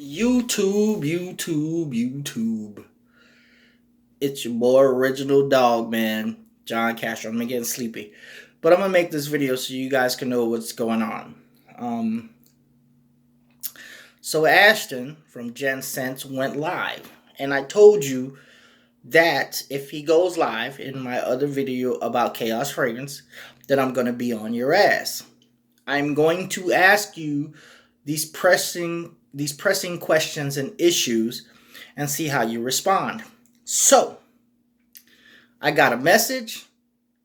YouTube. It's your boy, Original Dog, man. John Castro. I'm getting sleepy. But I'm going to make this video so you guys can know what's going on. So Ashton from Gen Sense went live. And I told you that if he goes live in my other video about Chaos Fragrance, that I'm going to be on your ass. I'm going to ask you these pressing questions and issues and see how you respond. So, I got a message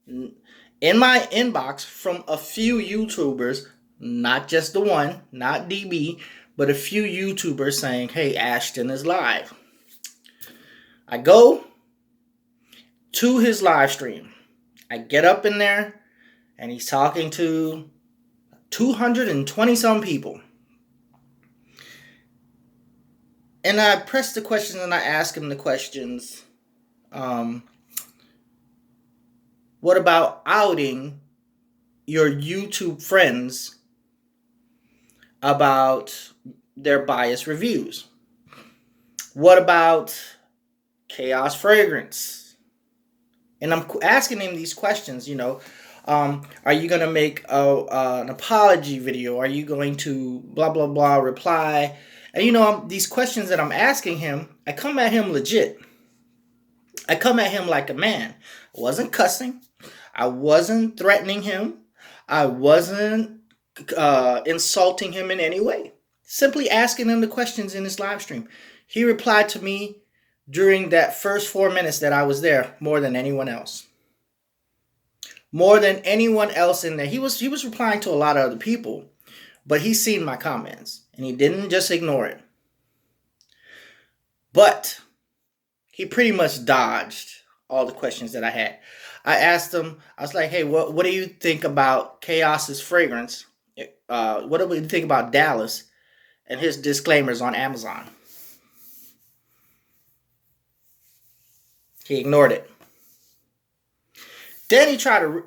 in my inbox from a few YouTubers, not just the one, not DB, but a few YouTubers saying, hey, Ashton is live. I go to his live stream. I get up in there and he's talking to 220 some people. And I press the questions and I ask him the questions. What about outing your YouTube friends about their biased reviews? What about Chaos Fragrance? And I'm asking him these questions, are you going to make an apology video? Are you going to blah, blah, blah reply? And these questions that I'm asking him, I come at him legit. I come at him like a man. I wasn't cussing. I wasn't threatening him. I wasn't insulting him in any way. Simply asking him the questions in his live stream. He replied to me during that first 4 minutes that I was there more than anyone else. More than anyone else in there. He was replying to a lot of other people, but he's seen my comments and he didn't just ignore it. But he pretty much dodged all the questions that I had. I asked him, I was like, hey, what do you think about Chaos's fragrance? What do you think about Dallas and his disclaimers on Amazon? He ignored it. Then he tried to,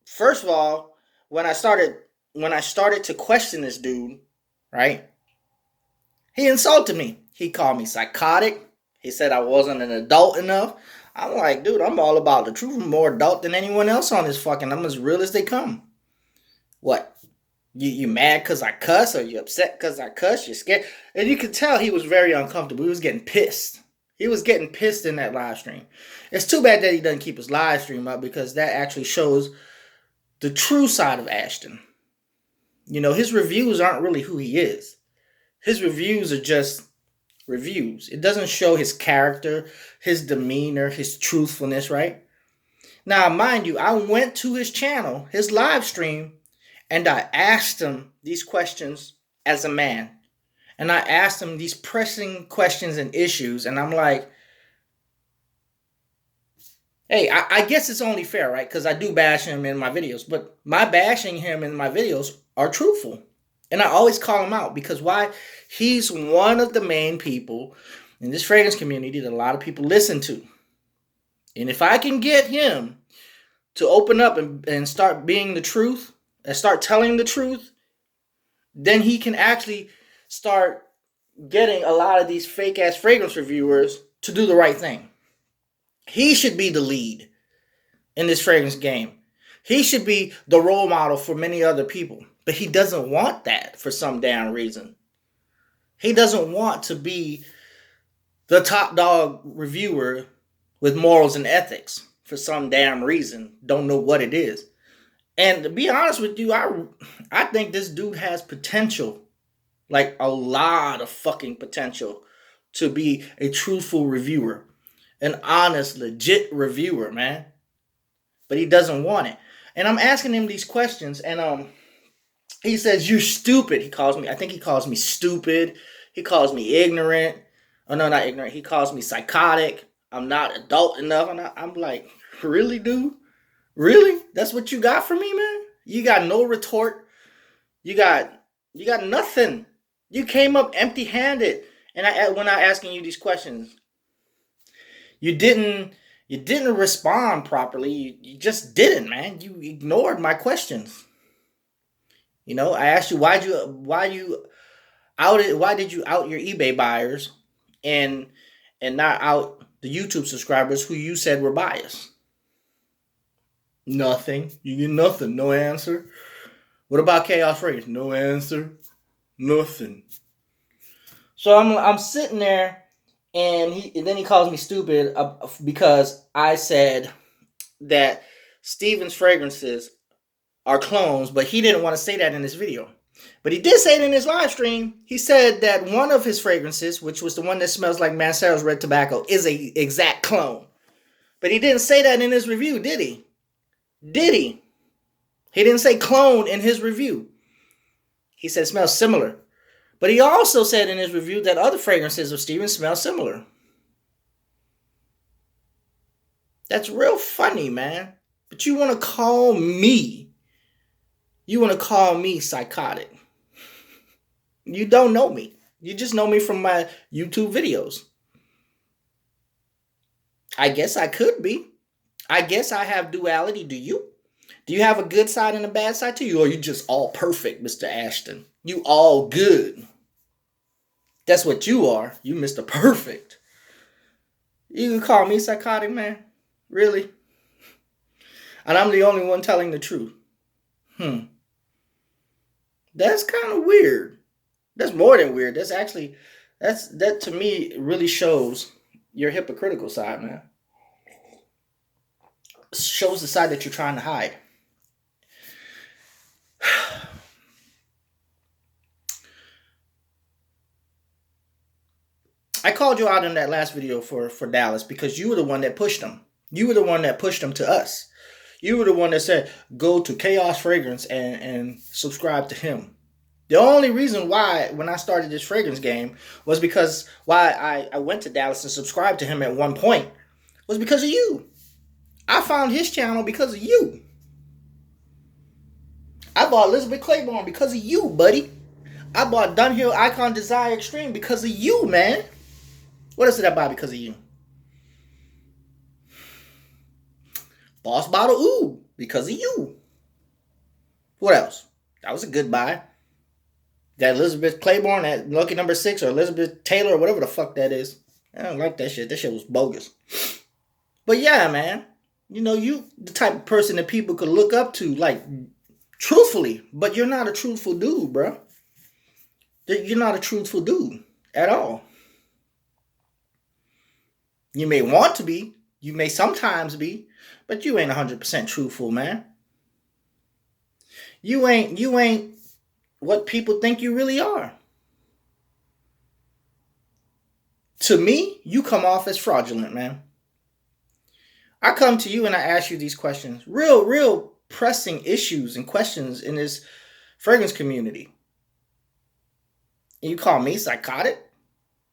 first of all, when I started to question this dude, right? He insulted me. He called me psychotic. He said I wasn't an adult enough. I'm like, dude, I'm all about the truth. I'm more adult than anyone else on this fucking. I'm as real as they come. What? You mad because I cuss? Or you upset because I cuss? You're scared? And you could tell he was very uncomfortable. He was getting pissed. He was getting pissed in that live stream. It's too bad that he doesn't keep his live stream up because that actually shows the true side of Ashton. His reviews aren't really who he is. His reviews are just reviews. It doesn't show his character, his demeanor, his truthfulness, right? Now, mind you, I went to his channel, his live stream, and I asked him these questions as a man. And I asked him these pressing questions and issues, and I'm like, hey, I guess it's only fair, right? Because I do bash him in my videos, but my bashing him in my videos are truthful. And I always call him out because why? He's one of the main people in this fragrance community that a lot of people listen to. And if I can get him to open up and start being the truth and start telling the truth, then he can actually start getting a lot of these fake ass fragrance reviewers to do the right thing. He should be the lead in this fragrance game. He should be the role model for many other people. But he doesn't want that for some damn reason. He doesn't want to be the top dog reviewer with morals and ethics for some damn reason. Don't know what it is. And to be honest with you, I think this dude has potential. Like a lot of fucking potential to be a truthful reviewer. An honest, legit reviewer, man. But he doesn't want it. And I'm asking him these questions and he says, you're stupid. I think he calls me stupid. He calls me ignorant. Oh, no, not ignorant. He calls me psychotic. I'm not adult enough. I'm like, really, dude? Really? That's what you got for me, man? You got no retort. You got nothing. You came up empty-handed. And when I asking you these questions, you didn't respond properly. You just didn't, man. You ignored my questions. I asked you why you Why did you out your eBay buyers and not out the YouTube subscribers who you said were biased? Nothing. You get nothing. No answer. What about Chaos Race? No answer. Nothing. So I'm sitting there, and then he calls me stupid because I said that Steven's fragrances are clones, but he didn't want to say that in his video. But he did say it in his live stream. He said that one of his fragrances, which was the one that smells like Mancero's red tobacco, is a exact clone. But he didn't say that in his review, did he? Did he? He didn't say clone in his review. He said it smells similar. But he also said in his review that other fragrances of Steven smell similar. That's real funny, man. But you want to call me psychotic. You don't know me. You just know me from my YouTube videos. I guess I could be. I guess I have duality. Do you? Do you have a good side and a bad side to you? Or are you just all perfect, Mr. Ashton? You all good. That's what you are. You Mr. Perfect. You can call me psychotic, man? Really? And I'm the only one telling the truth. That's kind of weird. That's more than weird. That to me really shows your hypocritical side, man. Shows the side that you're trying to hide. I called you out in that last video for Dallas because you were the one that pushed him. You were the one that pushed him to us. You were the one that said, go to Chaos Fragrance and subscribe to him. The only reason why, when I started this fragrance game, was because why I went to Dallas and subscribed to him at one point was because of you. I found his channel because of you. I bought Elizabeth Claiborne because of you, buddy. I bought Dunhill Icon Desire Extreme because of you, man. What else did I buy because of you? Boss Bottle Ooh because of you. What else? That was a good buy. That Elizabeth Claiborne at Lucky Number 6 or Elizabeth Taylor or whatever the fuck that is. I don't like that shit. That shit was bogus. But yeah, man. You know, you the type of person that people could look up to, like, truthfully. But you're not a truthful dude, bro. You're not a truthful dude at all. You may want to be. You may sometimes be. But you ain't 100% truthful, man. You ain't what people think you really are. To me, you come off as fraudulent, man. I come to you and I ask you these questions. Real pressing issues and questions in this fragrance community. And you call me psychotic?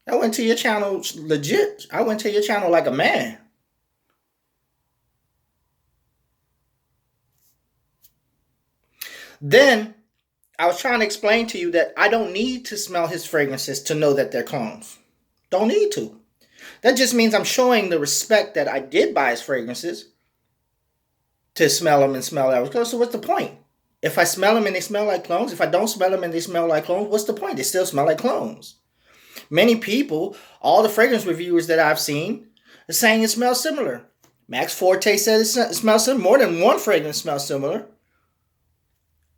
I went to your channel legit. I went to your channel like a man. Then I was trying to explain to you that I don't need to smell his fragrances to know that they're clones. Don't need to. That just means I'm showing the respect that I did buy his fragrances to smell them and smell that was close. So what's the point? If I smell them and they smell like clones, if I don't smell them and they smell like clones, what's the point? They still smell like clones. Many people, all the fragrance reviewers that I've seen, are saying it smells similar. Max Forte said it smells similar. More than one fragrance smells similar.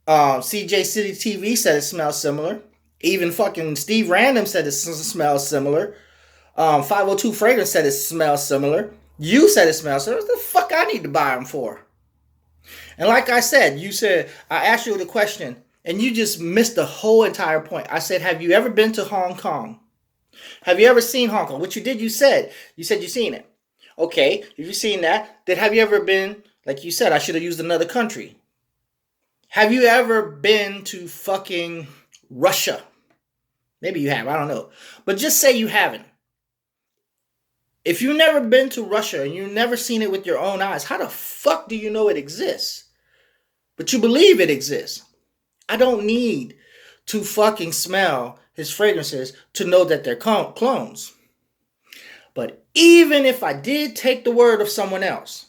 CJ City TV said it smells similar. Even fucking Steve Random said it smells similar. 502 Fragrance said it smells similar. You said it smells similar. What the fuck I need to buy them for? And like I said, I asked you the question, and you just missed the whole entire point. I said, have you ever been to Hong Kong? Have you ever seen Hong Kong? What you did, you said you've seen it. Okay, if you've seen that, then have you ever been, like you said, I should have used another country. Have you ever been to fucking Russia? Maybe you have, I don't know. But just say you haven't. If you've never been to Russia and you've never seen it with your own eyes, how the fuck do you know it exists? But you believe it exists. I don't need to fucking smell his fragrances to know that they're clones. But even if I did take the word of someone else,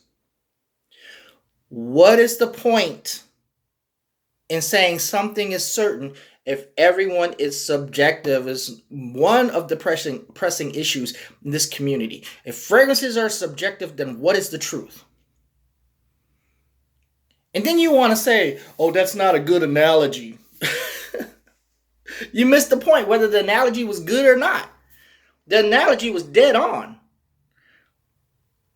what is the point in saying something is certain if everyone is subjective is one of the pressing issues in this community. If fragrances are subjective, then what is the truth? And then you want to say, oh, that's not a good analogy. You missed the point, whether the analogy was good or not. The analogy was dead on.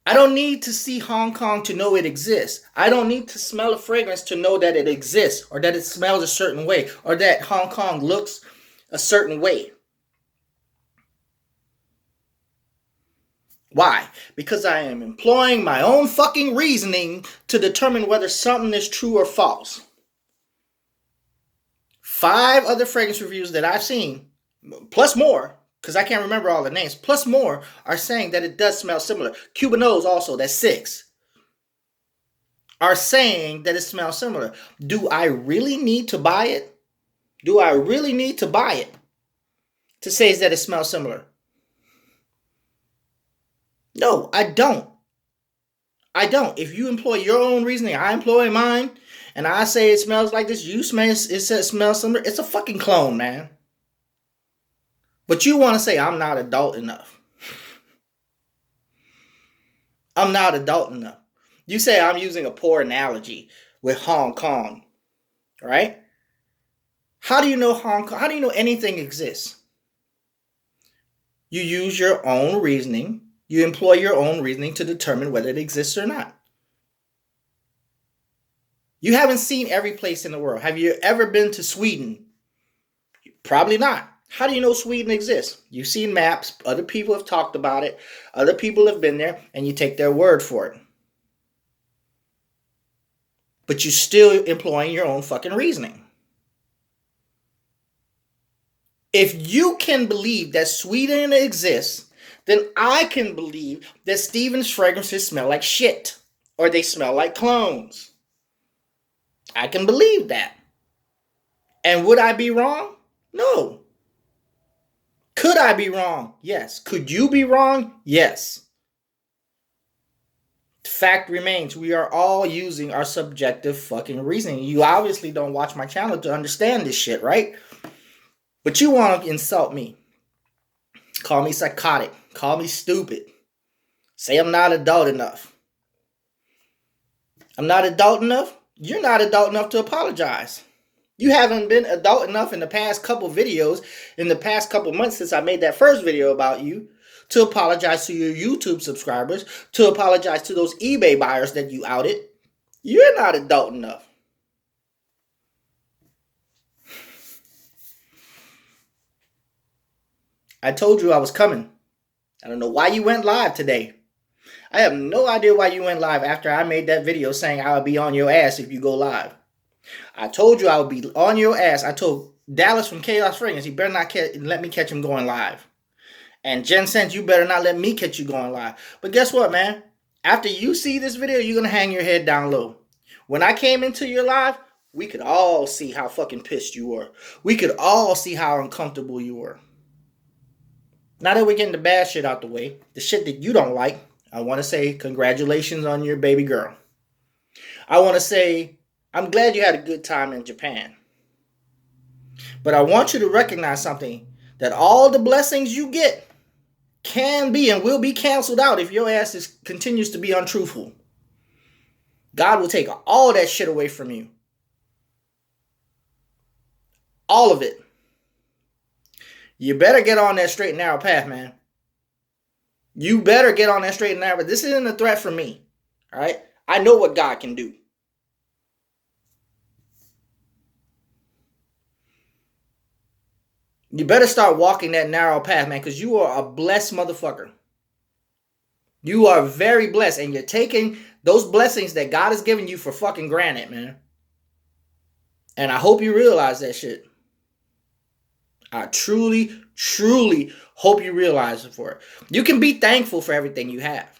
I don't need to see Hong Kong to know it exists. I don't need to smell a fragrance to know that it exists, or that it smells a certain way, or that Hong Kong looks a certain way. Why? Because I am employing my own fucking reasoning to determine whether something is true or false. 5 other fragrance reviews that I've seen, plus more, because I can't remember all the names, plus more, are saying that it does smell similar. Cuban O's also, that's 6, are saying that it smells similar. Do I really need to buy it? Do I really need to buy it to say that it smells similar? No, I don't. I don't. If you employ your own reasoning, I employ mine, and I say it smells like this, you smell it smells similar, it's a fucking clone, man. But you want to say I'm not adult enough. I'm not adult enough. You say I'm using a poor analogy with Hong Kong, right? How do you know Hong Kong? How do you know anything exists? You use your own reasoning. You employ your own reasoning to determine whether it exists or not. You haven't seen every place in the world. Have you ever been to Sweden? Probably not. How do you know Sweden exists? You've seen maps. Other people have talked about it. Other people have been there, and you take their word for it. But you're still employing your own fucking reasoning. If you can believe that Sweden exists, then I can believe that Steven's fragrances smell like shit, or they smell like clones. I can believe that. And would I be wrong? No. Could I be wrong? Yes. Could you be wrong? Yes. The fact remains, we are all using our subjective fucking reasoning. You obviously don't watch my channel to understand this shit, right? But you want to insult me. Call me psychotic. Call me stupid. Say I'm not adult enough. I'm not adult enough? You're not adult enough to apologize. You haven't been adult enough in the past couple videos, in the past couple months since I made that first video about you, to apologize to your YouTube subscribers, to apologize to those eBay buyers that you outed. You're not adult enough. I told you I was coming. I don't know why you went live today. I have no idea why you went live after I made that video saying I would be on your ass if you go live. I told you I would be on your ass. I told Dallas from Chaos Fragrance, he better not let me catch him going live. And Jen Sense, you better not let me catch you going live. But guess what, man? After you see this video, you're going to hang your head down low. When I came into your live, we could all see how fucking pissed you were. We could all see how uncomfortable you were. Now that we're getting the bad shit out the way, the shit that you don't like, I want to say congratulations on your baby girl. I want to say I'm glad you had a good time in Japan. But I want you to recognize something, that all the blessings you get can be and will be canceled out if your ass continues to be untruthful. God will take all that shit away from you. All of it. You better get on that straight and narrow path, man. You better get on that straight and narrow. But this isn't a threat from me. All right? I know what God can do. You better start walking that narrow path, man, because you are a blessed motherfucker. You are very blessed, and you're taking those blessings that God has given you for fucking granted, man. And I hope you realize that shit. I truly, truly hope you realize it for it. You can be thankful for everything you have.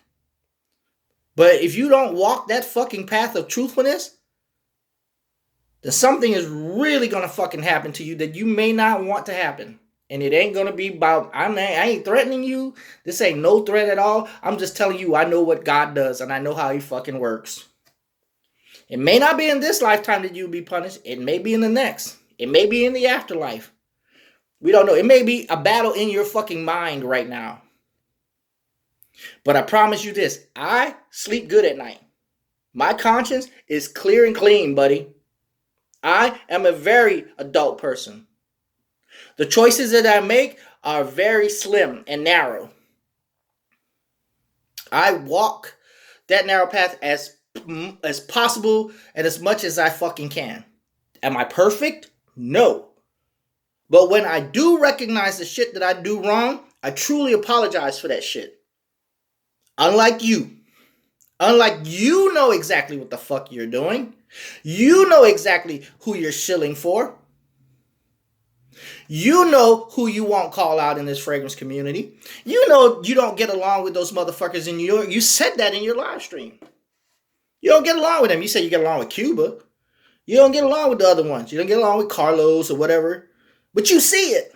But if you don't walk that fucking path of truthfulness, then something is really going to fucking happen to you that you may not want to happen. And it ain't going to be about, I ain't threatening you. This ain't no threat at all. I'm just telling you, I know what God does and I know how he fucking works. It may not be in this lifetime that you'll be punished. It may be in the next. It may be in the afterlife. We don't know. It may be a battle in your fucking mind right now. But I promise you this, I sleep good at night. My conscience is clear and clean, buddy. I am a very adult person. The choices that I make are very slim and narrow. I walk that narrow path as possible and as much as I fucking can. Am I perfect? No. But when I do recognize the shit that I do wrong, I truly apologize for that shit. Unlike you know exactly what the fuck you're doing. You know exactly who you're shilling for. You know who you won't call out in this fragrance community. You know you don't get along with those motherfuckers in New York. You said that in your live stream. You don't get along with them. You say you get along with Cuba. You don't get along with the other ones. You don't get along with Carlos or whatever. But you see it.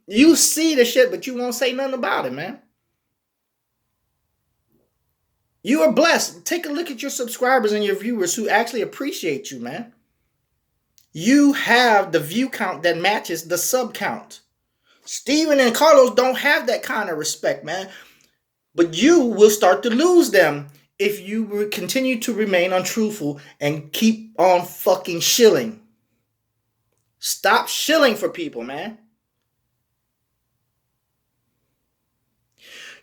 You see the shit, but you won't say nothing about it, man. You are blessed. Take a look at your subscribers and your viewers who actually appreciate you, man. You have the view count that matches the sub count. Steven and Carlos don't have that kind of respect, man. But you will start to lose them if you continue to remain untruthful and keep on fucking shilling. Stop shilling for people, man.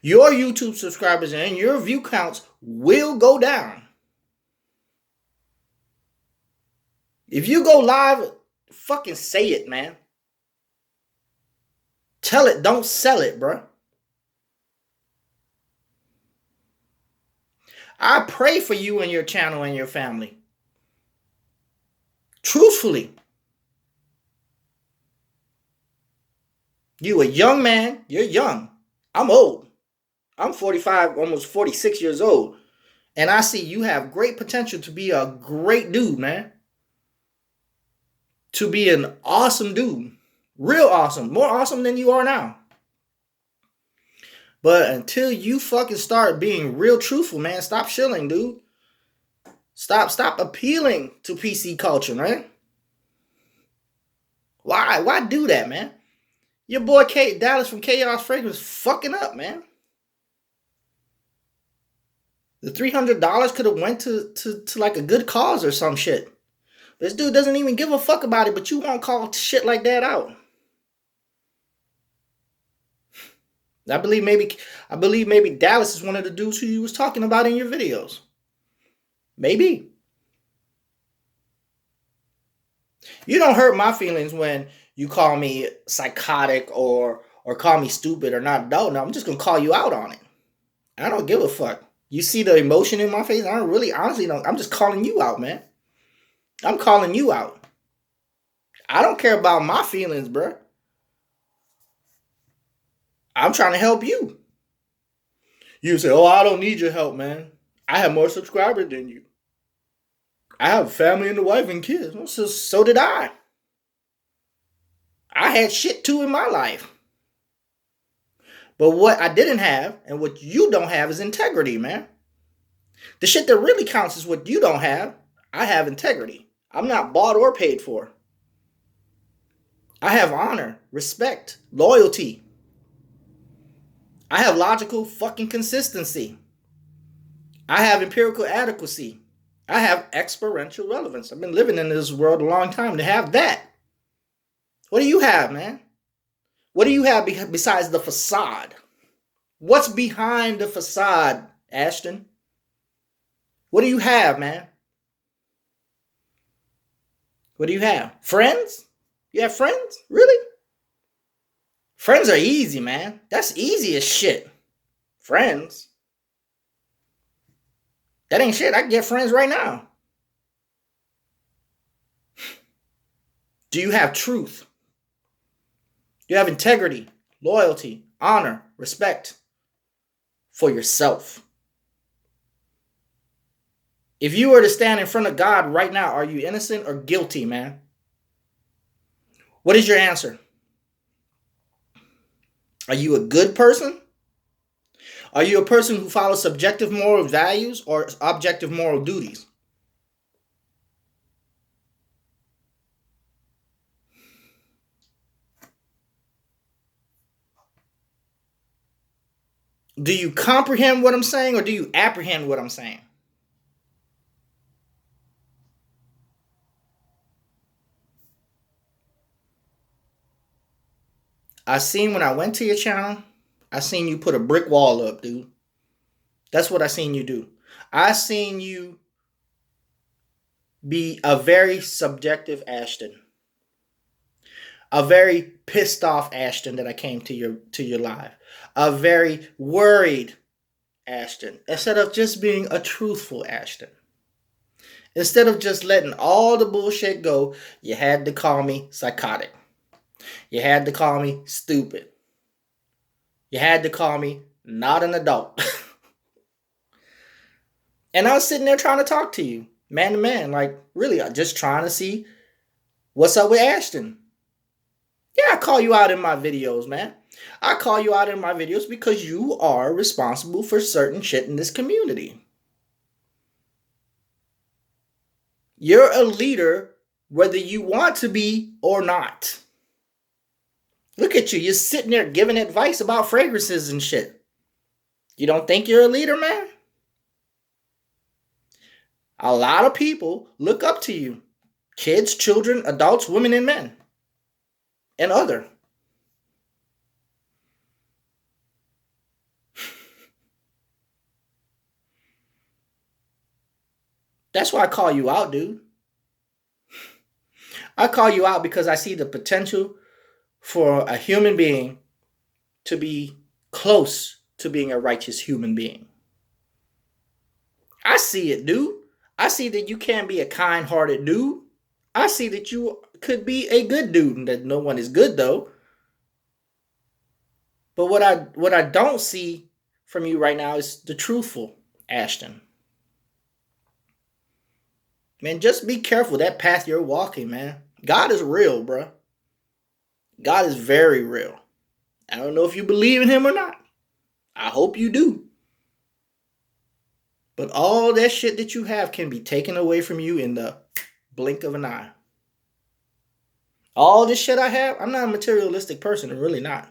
Your YouTube subscribers and your view counts will go down. If you go live, fucking say it, man. Tell it, don't sell it, bro. I pray for you and your channel and your family. Truthfully. You a young man. You're young. I'm old. I'm 45, almost 46 years old. And I see you have great potential to be a great dude, man. To be an awesome dude. Real awesome. More awesome than you are now. But until you fucking start being real truthful, man, stop shilling, dude. Stop appealing to PC culture, man. Why? Why do that, man? Your boy Dallas from Chaos Fragrance fucking up, man. The $300 could have went to like a good cause or some shit. This dude doesn't even give a fuck about it, but you won't call shit like that out. I believe maybe Dallas is one of the dudes who you was talking about in your videos. Maybe. You don't hurt my feelings when you call me psychotic or call me stupid or not adult. No, I'm just gonna call you out on it. I don't give a fuck. You see the emotion in my face? I don't really, honestly, don't. I'm just calling you out, man. I'm calling you out. I don't care about my feelings, bro. I'm trying to help you. You say, oh, I don't need your help, man. I have more subscribers than you. I have a family and a wife and kids. Well, so did I. I had shit too in my life. But what I didn't have and what you don't have is integrity, man. The shit that really counts is what you don't have. I have integrity. I'm not bought or paid for. I have honor, respect, loyalty. I have logical fucking consistency. I have empirical adequacy. I have experiential relevance. I've been living in this world a long time to have that. What do you have, man? What do you have besides the facade? What's behind the facade, Ashton? What do you have, man? What do you have? Friends? You have friends? Really? Friends are easy, man. That's easy as shit. Friends. That ain't shit. I can get friends right now. Do you have truth? Do you have integrity, loyalty, honor, respect for yourself? If you were to stand in front of God right now, are you innocent or guilty, man? What is your answer? Are you a good person? Are you a person who follows subjective moral values or objective moral duties? Do you comprehend what I'm saying, or do you apprehend what I'm saying? I seen when I went to your channel, I seen you put a brick wall up, dude. That's what I seen you do. I seen you be a very subjective Ashton. A very pissed off Ashton that I came to your live. A very worried Ashton. Instead of just being a truthful Ashton. Instead of just letting all the bullshit go, you had to call me psychotic. You had to call me stupid. You had to call me not an adult. And I was sitting there trying to talk to you, man to man, like really, just trying to see what's up with Ashton. Yeah, I call you out in my videos, man. I call you out in my videos because you are responsible for certain shit in this community. You're a leader whether you want to be or not. Look at you. You're sitting there giving advice about fragrances and shit. You don't think you're a leader, man? A lot of people look up to you. Kids, children, adults, women, and men. And other. That's why I call you out, dude. I call you out because I see the potential for a human being to be close to being a righteous human being. I see it, dude. I see that you can be a kind-hearted dude. I see that you could be a good dude, and that no one is good, though. But what I don't see from you right now is the truthful Ashton. Man, just be careful that path you're walking, man. God is real, bro. God is very real. I don't know if you believe in him or not. I hope you do. But all that shit that you have can be taken away from you in the blink of an eye. All this shit I have, I'm not a materialistic person. I'm really not.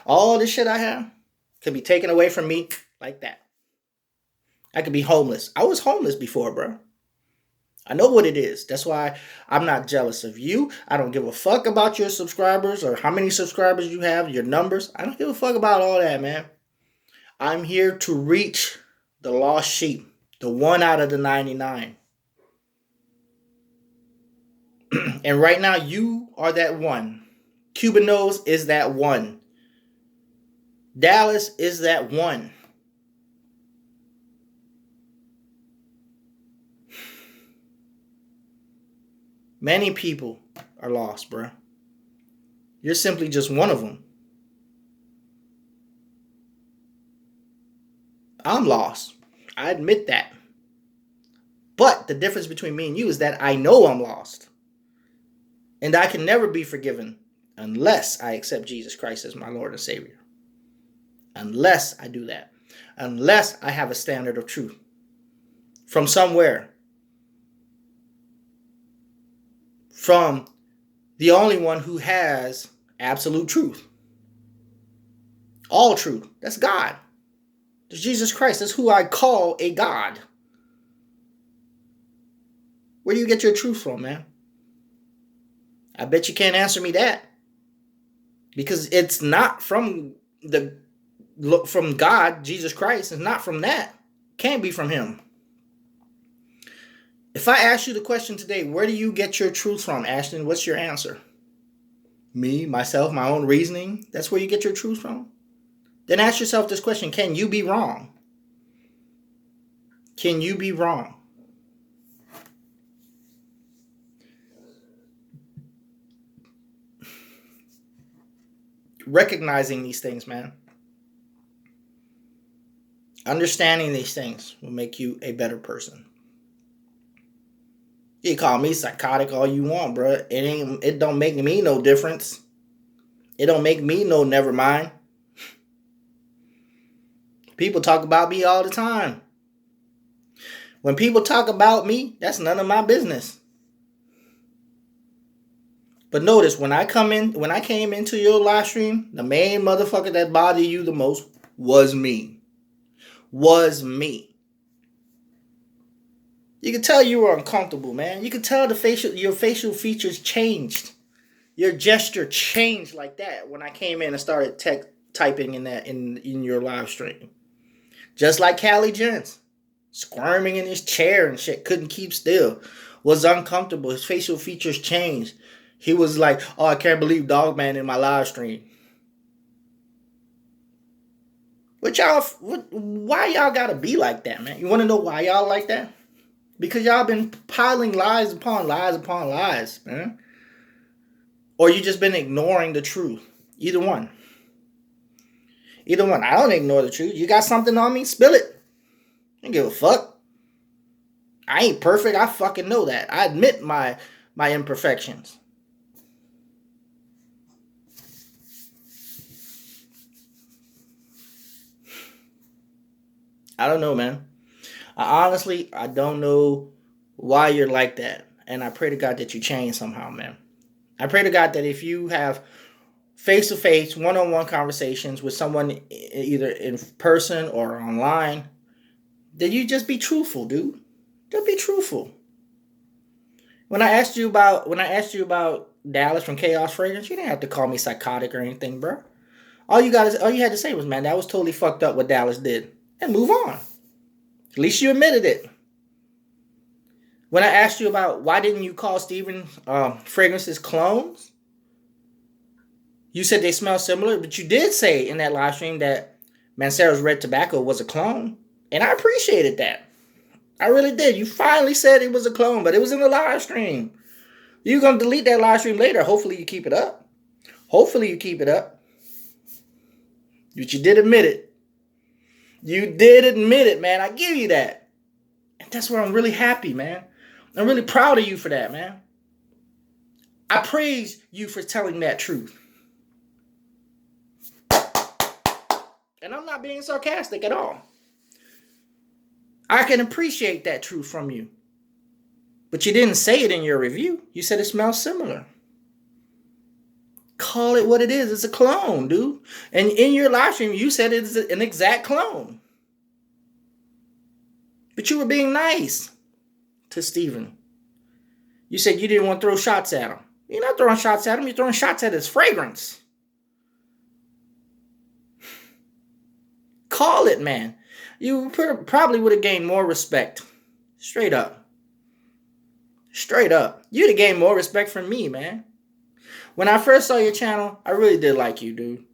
All this shit I have can be taken away from me like that. I could be homeless. I was homeless before, bro. I know what it is. That's why I'm not jealous of you. I don't give a fuck about your subscribers or how many subscribers you have, your numbers. I don't give a fuck about all that, man. I'm here to reach the lost sheep, the one out of the 99. And right now, you are that one. Cuban Nose is that one. Dallas is that one. Many people are lost, bro. You're simply just one of them. I'm lost. I admit that. But the difference between me and you is that I know I'm lost. And I can never be forgiven unless I accept Jesus Christ as my Lord and Savior. Unless I do that. Unless I have a standard of truth from somewhere. From the only one who has absolute truth. All truth. That's God. That's Jesus Christ. That's who I call a God. Where do you get your truth from, man? I bet you can't answer me that. Because it's not from God, Jesus Christ. It's not from that. It can't be from him. If I ask you the question today, where do you get your truth from, Ashton? What's your answer? Me, myself, my own reasoning? That's where you get your truth from? Then ask yourself this question. Can you be wrong? Can you be wrong? Recognizing these things, man. Understanding these things will make you a better person. You call me psychotic all you want, bro. It don't make me no difference. It don't make me no never mind. People talk about me all the time. When people talk about me, that's none of my business. But notice when I came into your live stream, the main motherfucker that bothered you the most was me. Was me. You could tell you were uncomfortable, man. You could tell your facial features changed. Your gesture changed like that when I came in and started typing in your live stream. Just like Callie Jens, squirming in his chair and shit, couldn't keep still, was uncomfortable. His facial features changed. He was like, "Oh, I can't believe Dogman in my live stream." Why y'all gotta be like that, man? You want to know why y'all like that? Because y'all been piling lies upon lies, man. Or you just been ignoring the truth. Either one. Either one. I don't ignore the truth. You got something on me? Spill it. I don't give a fuck. I ain't perfect. I fucking know that. I admit my imperfections. I don't know, man. I don't know why you're like that. And I pray to God that you change somehow, man. I pray to God that if you have face-to-face, one-on-one conversations with someone either in person or online, that you just be truthful, dude. Just be truthful. When I asked you about Dallas from Chaos Fragrance, you didn't have to call me psychotic or anything, bro. All you had to say was, "Man, that was totally fucked up what Dallas did," and move on. At least you admitted it. When I asked you about why didn't you call Steven fragrances clones, you said they smell similar, but you did say in that live stream that Mancero's Red Tobacco was a clone, and I appreciated that. I really did. You finally said it was a clone, but it was in the live stream. You're going to delete that live stream later. Hopefully you keep it up. Hopefully you keep it up. But you did admit it. You did admit it, man. I give you that. And that's where I'm really happy, man. I'm really proud of you for that, man. I praise you for telling that truth. And I'm not being sarcastic at all. I can appreciate that truth from you. But you didn't say it in your review. You said it smells similar. Call it what it is. It's a clone, dude. And in your live stream, you said it's an exact clone. But you were being nice to Steven. You said you didn't want to throw shots at him. You're not throwing shots at him. You're throwing shots at his fragrance. Call it, man. You probably would have gained more respect. Straight up. Straight up. You'd have gained more respect from me, man. When I first saw your channel, I really did like you, dude.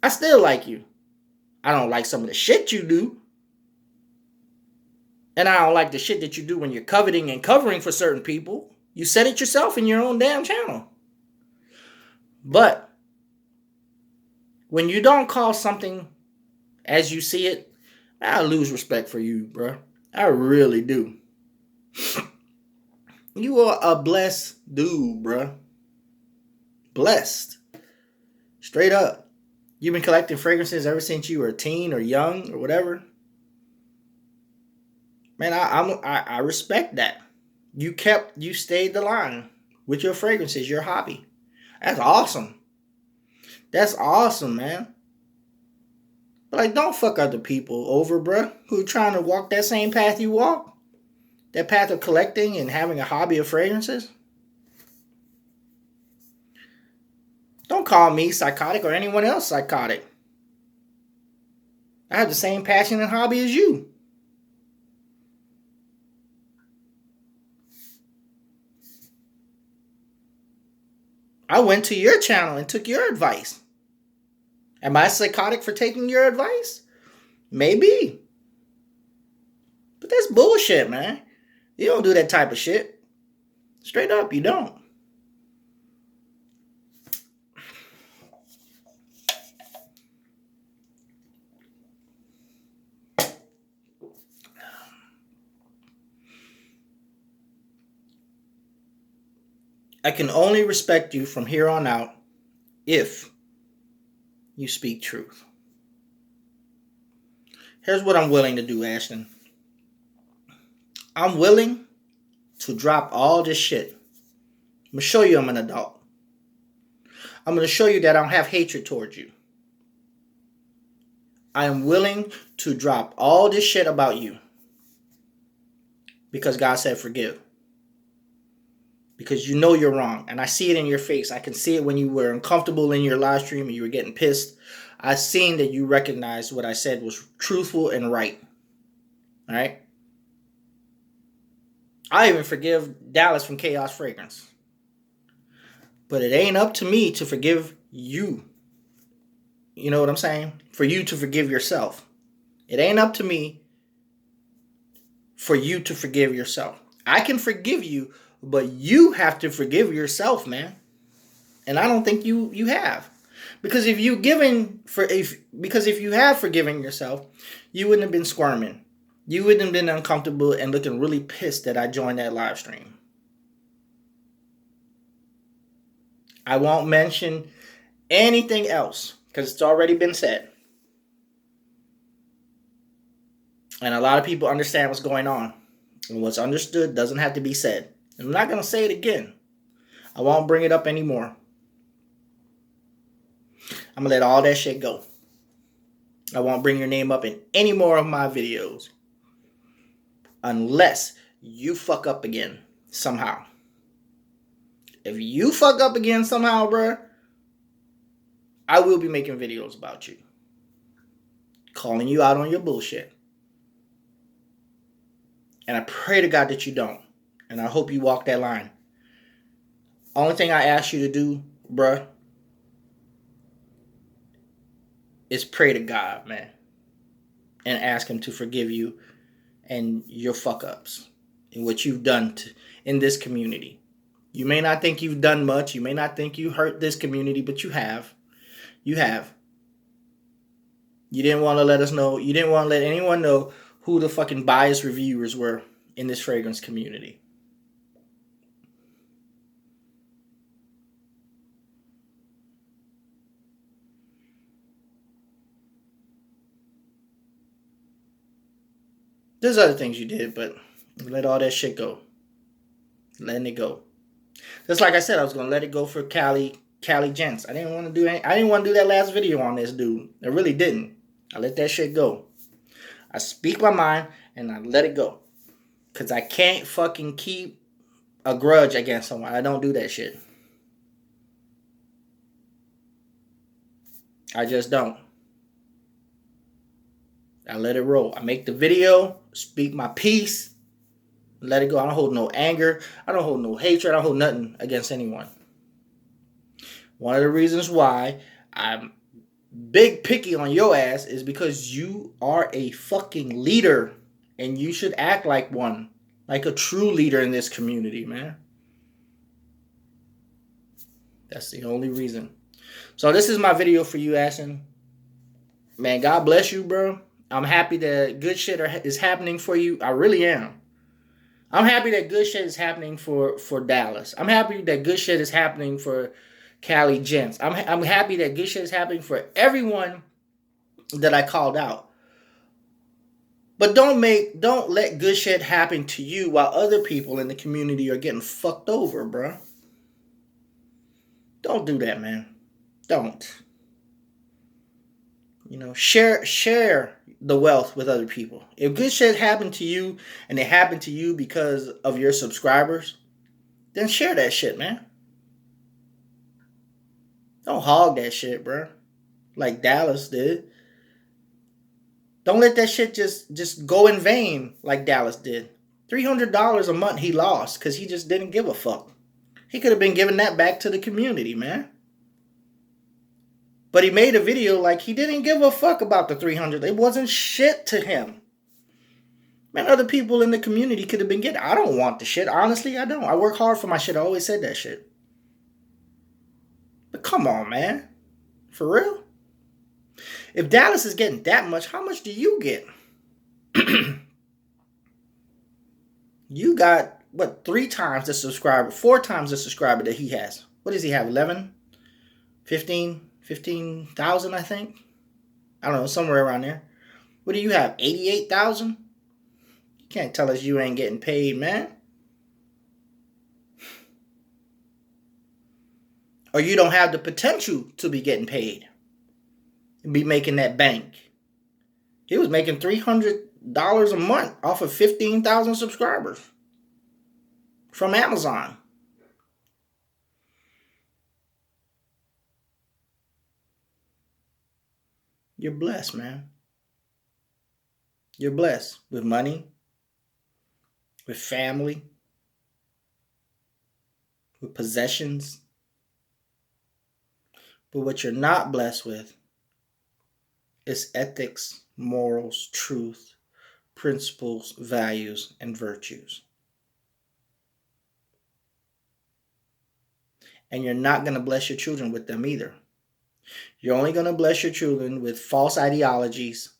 I still like you. I don't like some of the shit you do. And I don't like the shit that you do when you're coveting and covering for certain people. You said it yourself in your own damn channel. But when you don't call something as you see it, I lose respect for you, bro. I really do. You are a blessed dude, bro. Blessed. Straight up. You've been collecting fragrances ever since you were a teen or young or whatever. Man, I respect that. You stayed the line with your fragrances, your hobby. That's awesome. That's awesome, man. But like, don't fuck other people over, bruh, who are trying to walk that same path you walk. That path of collecting and having a hobby of fragrances. Don't call me psychotic or anyone else psychotic. I have the same passion and hobby as you. I went to your channel and took your advice. Am I psychotic for taking your advice? Maybe. But that's bullshit, man. You don't do that type of shit. Straight up, you don't. I can only respect you from here on out if you speak truth. Here's what I'm willing to do, Ashton. I'm willing to drop all this shit. I'm going to show you I'm an adult. I'm going to show you that I don't have hatred towards you. I am willing to drop all this shit about you. Because God said forgive. Because you know you're wrong. And I see it in your face. I can see it when you were uncomfortable in your live stream and you were getting pissed. I seen that you recognized what I said was truthful and right. All right? I even forgive Dallas from Chaos Fragrance. But it ain't up to me to forgive you. You know what I'm saying? For you to forgive yourself. It ain't up to me for you to forgive yourself. I can forgive you, but you have to forgive yourself, man. And I don't think you have. Because if you have forgiven yourself, you wouldn't have been squirming. You wouldn't have been uncomfortable and looking really pissed that I joined that live stream. I won't mention anything else because it's already been said. And a lot of people understand what's going on. And what's understood doesn't have to be said. And I'm not going to say it again. I won't bring it up anymore. I'm going to let all that shit go. I won't bring your name up in any more of my videos. Unless you fuck up again somehow. If you fuck up again somehow, bruh, I will be making videos about you. Calling you out on your bullshit. And I pray to God that you don't. And I hope you walk that line. Only thing I ask you to do, bruh, is pray to God, man. And ask him to forgive you and your fuck ups. And what you've done in this community. You may not think you've done much. You may not think you hurt this community, but you have. You have. You didn't want to let us know. You didn't want to let anyone know who the fucking biased reviewers were in this fragrance community. There's other things you did, but let all that shit go. Letting it go. Just like I said, I was gonna let it go for Cali Gents. I didn't want to do that last video on this dude. I really didn't. I let that shit go. I speak my mind and I let it go. Cause I can't fucking keep a grudge against someone. I don't do that shit. I just don't. I let it roll. I make the video, speak my piece, let it go. I don't hold no anger. I don't hold no hatred. I don't hold nothing against anyone. One of the reasons why I'm big picky on your ass is because you are a fucking leader. And you should act like one. Like a true leader in this community, man. That's the only reason. So this is my video for you, Ashton. Man, God bless you, bro. I'm happy that good shit is happening for you. I really am. I'm happy that good shit is happening for Dallas. I'm happy that good shit is happening for Cali Gents. I'm happy that good shit is happening for everyone that I called out. But don't let good shit happen to you while other people in the community are getting fucked over, bro. Don't do that, man. Don't. You know, share the wealth with other people. If good shit happened to you and it happened to you because of your subscribers, then share that shit, man. Don't hog that shit, bro. Like Dallas did. Don't let that shit just go in vain like Dallas did. $300 a month he lost because he just didn't give a fuck. He could have been giving that back to the community, man. But he made a video like he didn't give a fuck about the $300. It wasn't shit to him. Man, other people in the community could have been getting. I don't want the shit. Honestly, I don't. I work hard for my shit. I always said that shit. But come on, man. For real? If Dallas is getting that much, how much do you get? You got, what, 3 times the subscriber, 4 times the subscriber that he has. What does he have, 11? 15,000, I think? I don't know, somewhere around there. What do you have, 88,000? You can't tell us you ain't getting paid, man. Or you don't have the potential to be getting paid. And be making that bank. He was making $300 a month off of 15,000 subscribers from Amazon. You're blessed, man. You're blessed with money, with family, with possessions. But what you're not blessed with is ethics, morals, truth, principles, values, and virtues. And you're not going to bless your children with them either. You're only going to bless your children with false ideologies.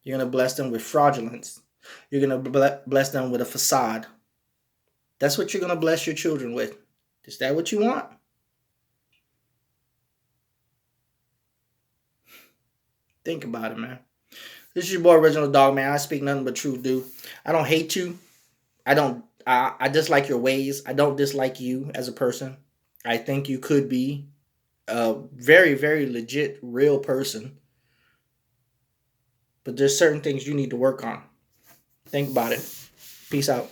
You're going to bless them with fraudulence. You're going to bless them with a facade. That's what you're going to bless your children with. Is that what you want? Think about it, man. This is your boy, Original Dog, man. I speak nothing but truth, dude. I don't hate you. I dislike your ways. I don't dislike you as a person. I think you could be a very, very legit, real person. But there's certain things you need to work on. Think about it. Peace out.